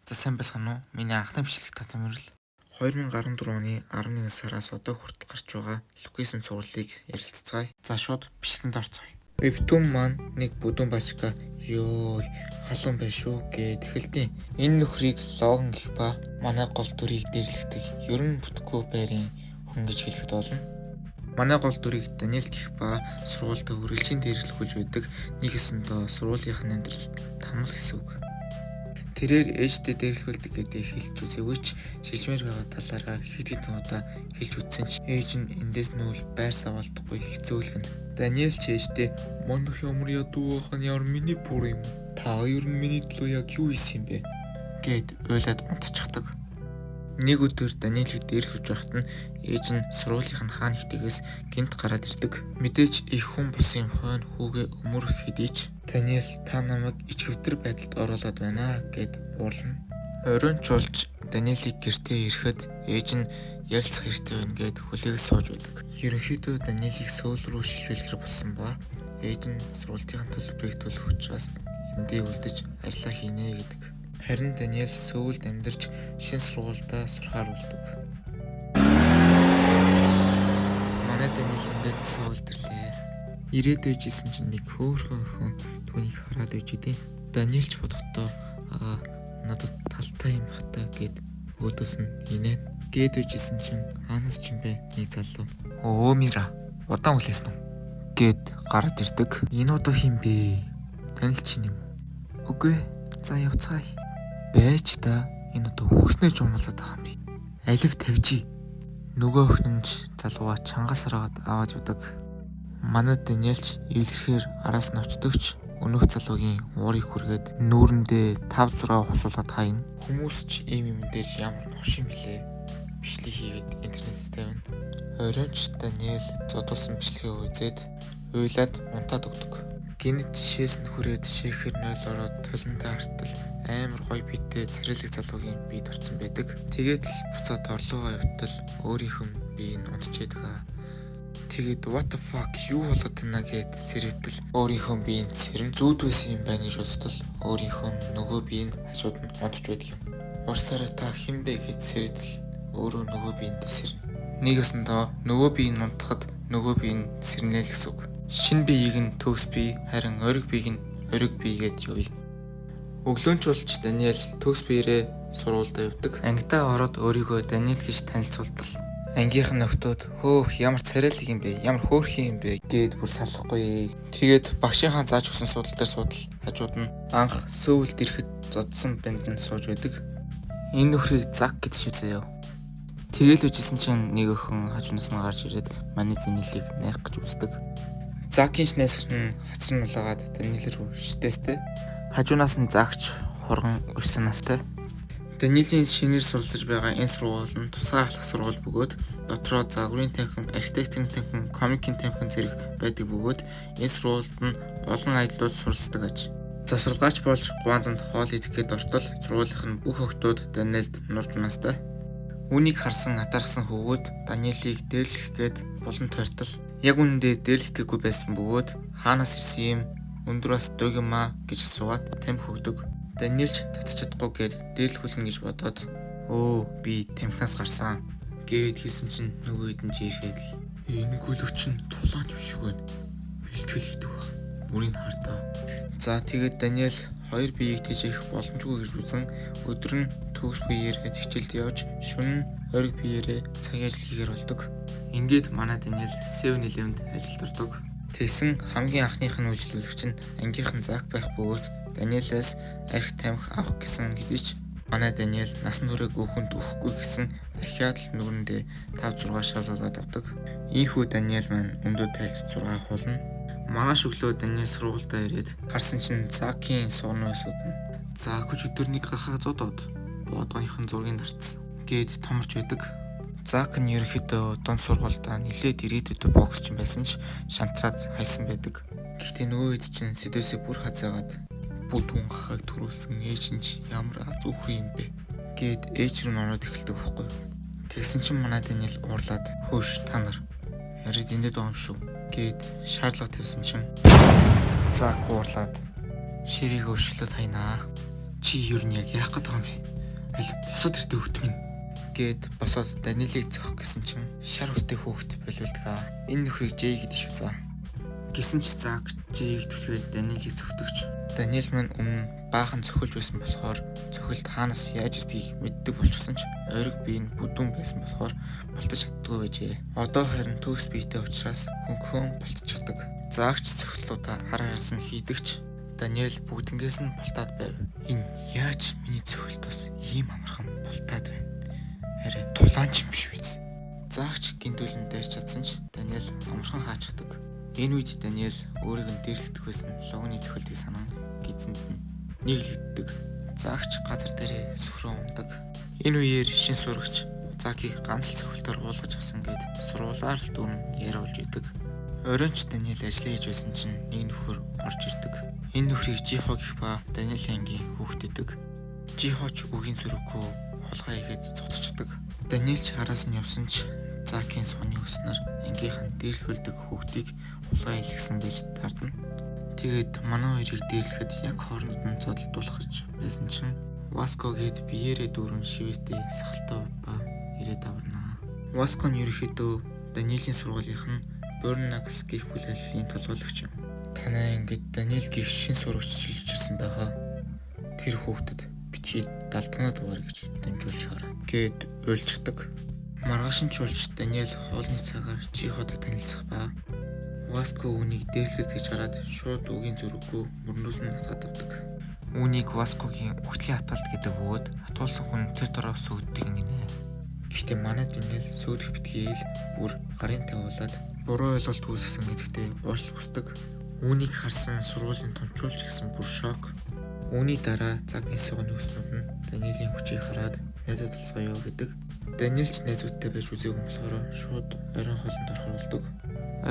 За сайн байцгаана уу? Миний анхны бичлэг татамжрал 2014 оны 11 сараас одоо хүртэл гарч байгаа локейшн сургалтыг ярилцгаая. За шууд бичлэгэнд орцгоё. Webtoon маань нэг бүдүүн бачка ёо халуун байх шүү гэд эхэлтийн. Энэ нөхрийг логон гэх ба манай гол дүрийг дэрлэгдэг ерөн бүтэхгүй байрын хүн гэж хэлэхэд болно. Манай гол дүрийг Даниэл гэх ба сургуультай үргэлжийн дээрлэхүүлж байдаг. Нэг хэсэндээ сургуулийнхын амьдрал тамал гэсэн үг. Тэрээр ээжтэй дээрлэхүүлдэг гэдэг хэлж үзээгүй ч шилжмээр байгаа талаараа хэд хэдэн удаа хэлж үзсэн ч ээж нь эндээс нүүл байр савалдахгүй хэцөөлгөн. Даниэл ч ээжтэй "Манайх ямар ядуу байх нь ямар миний бүр юм. Та хоёр нь миний төлөө яг юу хийсэн юм бэ?" гэд уйлаад унтчихдаг. Нэг өдөр Даниэлийг дээрлэхүүлж байхад нь ээж нь сургуулийнх нь хаан ихтэйгээс гинт гараад ирдэг. Мэдээж их хүн бусын хойно хүүгээ өмөрөх хэдий ч Даниэл "Та намайг ичгэвтер байдалд оруулаад байна" гэд уурлана. Оройн чулж Даниэлийг гэртээ ирэхэд ээж нь ярилцах хэрэгтэй байна гэд хүлээгээд сууж байдаг. Ерөнхийдөө Даниэлийг сөүл рүү шилжүүлэхэр болсон ба ээж нь сургуулийн төлбөрийг төлөх учраас эндээ үлдэж ажиллаа хийнэ гэдэг. Харин Даниэл Сөүлд амьдарч шинэ сургуультай сурахаар болдог. Манай Даниэл ингээд Сөүлд ирлээ. Ирээд байжсэн чинь нэг хөөхөн охин түүнийг хараад байж идэв. Даниэл ч бодохдоо надад талтай юм хата гэд өөдөөс нь инээ. Гээд байжсэн чинь хаанаас ч юм бэ нэг залуу "Өө Мира, удаан хүлээсэн үү?" гэд гараад ирдэг. "Энэ одоо хин бэ? Танил чинь юм уу?" "Үгүй, за явцгаая." "Байж та энэ одоо хүүснээ жумалаад байгаа юм би. Алив тавьжий." Нөгөө охин нь залууга чангаас хараад аваад удаг. Манай Даниэлч ивлэхээр араас нь очдогч өнөөх залуугийн уурыг хүргээд нүүрэндээ 5-6 хусуулаад хайна. Хүмүүс ч ийм юм дээр ямар нош юм блэ? Бичлэг хийгээд интернетд тавина. Оройнч Даниэл зодуулсан бичлэгээ үзээд уйлаад унтаад өгдөг. Гинт жишээс нь хүрээд шийхэр 0 ороод толонтой хартал амар гоё битээ царайлаг залуугийн бие орсон байдаг. Тэгээд л буцаад орлогоо явтал өөрийнх нь биеийг унтчээд байгаа. Тэгээд what the fuck юу болоод байна гэд сэрэтэл өөрийнхөө биеийг сэрэн зүүд байсан юм байна гэж бодтол өөрийнхөө нөгөө биеийг хажууд нь унтж байдаг юм. Уучлаарай та хэн бэ гэж сэрэтэл өөрөө нөгөө биеийг сэрнэ. Нэг өсөндөө нөгөө биеийг унтахад нөгөө биеийг сэрнэ л гэсэн үг. Шинэ биеийг нь төгс бие, харин ориг биеийг нь ориг бие гэд явъя. Өглөөнч болж Даниэл төгс биеэрээ сургуультай явдаг. Ангидаа ороод өөрийгөө Даниэл гэж танилцуултал ангийнх нь охтууд "Хөөх, ямар царайлаг юм бэ? Ямар хөөрхөн юм бэ?" гэд бүр салахгүй. Тэгээд багшийнхаа зааж өгсөн суудлын дээр суудал хажууд нь анх Сөүлд ирэхэд зодсон банд нь сууж байдаг. Энэ нөхрийг Зак гэдэг шүү заяа. Тэгэл үжилсэн чинь нэг охин хажуунаас нь гарч ирээд манай Даниэлийг найрах гэж үздэг. Закийн шнэсэр нь хацар нулаагаад Даниэл рүү шидэстэй. Хажуунаас нь Закч хурган урьсан настай. Даниэлийн шинээр суралцж байгаа энэ сургууль нь тусгай ахлах сургууль бөгөөд дотроо загварын танхим, архитектурын танхим, комикийн танхим зэрэг байдаг бөгөөд энэ сургуульд нь олон аяллууд суралцдаг аж. Засваргаач болж Гуанзанд хоол идэхэд ортол сургуулийнх нь бүх охтууд Даниэлд нурж унастай. Үүнийг харсан атархсан хөвгүүд Даниэлийг дээрлэх гээд булан тойртол яг үнэндээ дээрлэх гээгүй байсан бөгөөд хаанаас ирсэн юм өндөр бас дог юм аа гэж асуугаад тамхи өгдөг. Даниэлч татчихдаггүй гээд дээрлэхүүлнэ гэж бодоод "Өө би тамхинаас гарсан" гэд хэлсэн чинь нөгөө хэд нь жирэхэд л "Энэ гүлөгч нь тулаанч биш үү? Бэлтгэл хийдэг баг. Бүрийг хардаа." За тэгээд Даниэл хоёр биеийг тэжээх боломжгүй гэж үзэн өдөр нь төгс биеэрээ хичээлд явж шөнө нь ориг биеэрээ цагийн ажил хийгээр болдог. Ингээд манай Даниэл 7-Eleven-д ажилд ордог. Тэгсэн хамгийн анхных нь үйлчлүүлэгч нь ангийнхан Зак байх бөгөөд Даниэлээс арх тамхи авах гэсэн хэдий ч манай Даниэл насан туршид хүүхэнд өгөхгүй гэсэн ахиад л нүрэндээ 5-6 шалгалаад авдаг. Ийхүү Даниэл маань өндөө тайлж 6 хулна. Маргааш өглөө Даниэл сургуультай ирээд харсан чинь Закийн сууны өсөд нь "За хүч өдөр нэг гахаа зодоод боодгоныхын зургийг дарцсан" гэд томорч байдаг. Зак нь ерөнхийдөө дунд сургуультай нилээд ирээдүйд боксч байсан ч шантраад хайсан байдаг. Гэхдээ нөгөө хэд чинь сэдвээсээ бүр хазаагаад "Бүдүүн гахааг төрүүлсэн ээж нь ч ямар азуухан юм бэ" гэд ээж рүү ороод эхэлдэг байхгүй. Тэгсэн чинь манай Даниэл уурлаад "Хөөш та нар яриад эндээ байгаа юм шүү" гэд шаардлага тавьсан чинь Зак уурлаад "Ширийг өөрчлөлт хайнаа. Чи юу нь яг яах гээд байгаа юм бэ? аль босоод ирдэг хөлт минь гэд босоод Даниэлийг зохих гэсэн чинь шар үстэй хүүхэд болволдгаа энэ нөхрийг Жэй гэдэг шүү за. Гэсэн ч Зак Жэйг түлхээд Даниэлийг зөхтөгч. Даниэл маань өмнө баахан цохилж байсан болохоор цохилд хаанаас яаж ирдгийг мэддэг болчихсон ч ойрог бие нь бүдүүн байсан болохоор болтож чаддгүй байжээ. Одоо харин төгс биетэй учраас хөнгөн болтчихдаг. Заагч цохилтуудаа араас нь хийдэгч. Даниэл бүгднгээс нь бултаад байв. Энэ яаж миний цохилтоос ийм амархан бултаад байна? Арай тулаанч юм биш үү? Заагч гинтүүлэн дайрч чадсан ч Даниэл амархан хаачдаг. Энэ үед Даниэл өөрийг нь дээрлэгдэх байсан логоны цохилтыг санан гизэнд нь нийлэгддэг. Заагч газар дээрээ сүрэн ундаг. Энэ үеэр шин сурагч Закийг ганц л цохилтоор уулгаж авсан гэд сургуулаар л дүүрэн яриулж идэг. Оройнч Даниэл ажиллаж хийж байсан чинь нэг нөхөр орж ирдэг. Энэ нөхрийг Жихо гэх ба Даниэлийн ангийн хүүхдэдэг. Жихоч үгийн зүрхгүй хулгай игээд цуцчдаг. Даниэлч хараас нь явсан ч Закийн сууны өснөр ангийнхан дээрлүүлдэг хүүхдийг хулгай илгэсэн байж тардна. Тэгээд манай хоёрыг дээрлэхэд яг хооронд нь зодтолдуулах байсан чинь Васко гээд биеэрээ дүүрэн шивэстэй сахалтай ба ирээд аварнаа. Васко нь ерөөхдөө Даниэлийн сургуулийнх нь Борнакс гэх бүлэглэлийн толгойгч юм. Танай ангид Даниэл гих шин сурагч шилжиж ирсэн байгаа. Тэр хүүхдэд битгий далдганаа дугаар гэж дамжуулж хаар гээд уйлчдаг. Маргааш нь чуулж Даниэл хоолны цагаар Жиходог танилцах ба Васко үнийг дээрлэхэд гэж хараад шууд үгийн зүрхгүй мөрнөөс нь хатгаад авдаг. Үнийг Васкогийн үхлийн хатгалт гэдэг бөгөөд хатуулсан хүн тэр дороо сүйддэг гинэ. Гэхдээ манай Даниэл сүйдэх битгийл бүр гарын тавиулаад буруу ойлголт үүсгэсэн гэдэгтээ уушлах хүсдэг. Үүнийг харсан сургуулийн томчуулч гэсэн бүр шок. Үүний дараа Закийн сууны өснүүд нь Даниэлийн хүчийг хараад найзууд болцгоё гэдэг. Даниэлч найзуудтай байж үзээгүй болохоор шууд оройн хоолнд орхуулдаг.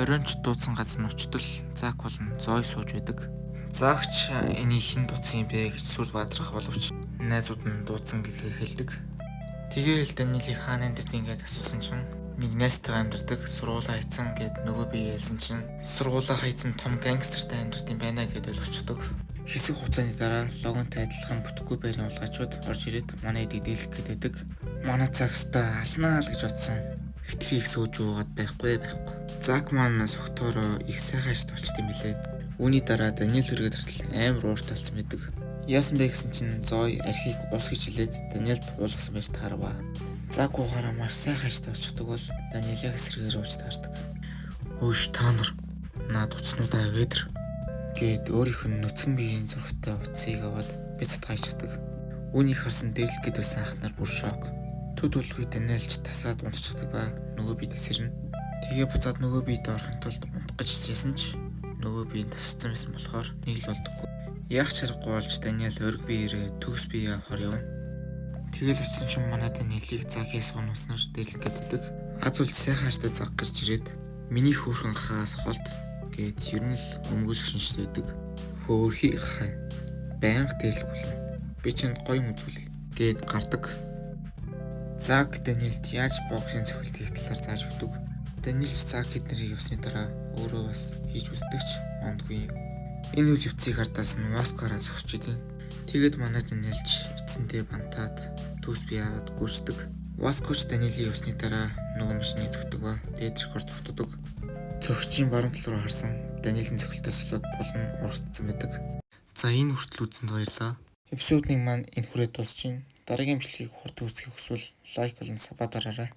Оройнч дуудсан газар нь очтол Зак болон Зой сууж байдаг. Закч энийг хэн дуудсан юм бэ гэж сүр бадрах боловч найзууд нь дуудсан гэдгийг хэлдэг. Тэгээл Даниэлийг хаана амьдардаг ингээд асуусан чинь нэг найзтайгаа амьдардаг, сургуулаа хайцсан гэд нөгөө би ялсан чинь сургуулаа хайцсан том гангстертай амьдардаг юм байна гэдээ ойлгочдөг. Хэсэг хугацааны дараа логонтой адилхан бүтэхгүй байрын улгаачууд орж ирээд манай эдийг дийлэх гэдэг. Манай цагстаа алнаа л гэж бодсон. Хитрхи их сууж уугаад байхгүй. Зак маань согтоороо их сайхан ажил болчт юм билээ. Үүний дараа Даниэл үргээд хүртэл амар ууртай болсон байдаг. Яасан бэ гэсэн чинь Зой архийг ус гэж хэлээд Даниэлд уулгасан байж таарва. Зак уугаараа маш сайхан ажил болчихдог бол Даниэл яг эсрэгээр ууж таардаг. Өөш та нар наад уцнуудаа авэдэр гэд өөрийнх нь нүцгэн биеийн зургтай утсыг аваад бяцад гайчдаг. Үүнийг харсан дээрлэх гээд байсан ах нар бүр шок. Төдөлгүй Даниэлч тасаад унтчихдаг ба нөгөө бие тасэрнэ. Тэгээ буцаад нөгөө биед орохын тулд унтах гэж хичээсэн ч нөгөө бие нь тасарсан байсан болохоор нэг л болдоггүй. Яг чаргагүй болж Даниэл ориг биеэрээ төгс бие авахар явна. Тэгэл очсон чинь манай Даниэлийг Закийн суун уснаар дээрлэх гэдэг. Аз үл сайхан ажтай Зак гарч ирээд миний хөөрхөн хаас холд гэд ер нь л өмгөөлөх шинжтэй байдаг. Хөөрхий хай байнга дээрлэх болно. Би чинь гоё юм үзүүлээ гэд гардаг. Зак Даниэлд яаж боксing цохилтын талаар зааж өгдөг. Даниэлч Зак эднэрийг явсны дараа өөрөө бас хийж үздэг ч ондгүй юм. Энэ үйл явцыг хардаас нь Васкораа зогсож идэв. Тэгээд манай Даниэлч эцсэндээ бантаад төс бие аваад гүйцдэг. Васкоч Даниэлийн явсны дараа нөгөө машины зөгтөг ба дээдрхөр зогтдог. Цогчийн баруун тал руу харсан Даниэлийн цохилтоос болоод болон ургацсан байдаг. За энэ хүртэл үзсэнд баярлалаа. Эпизод 1 маань энэ хүрээд дуусчихин. Дараагийн бичлэгийг хурд үзэх хүсвэл лайк болон сабаа дараарай.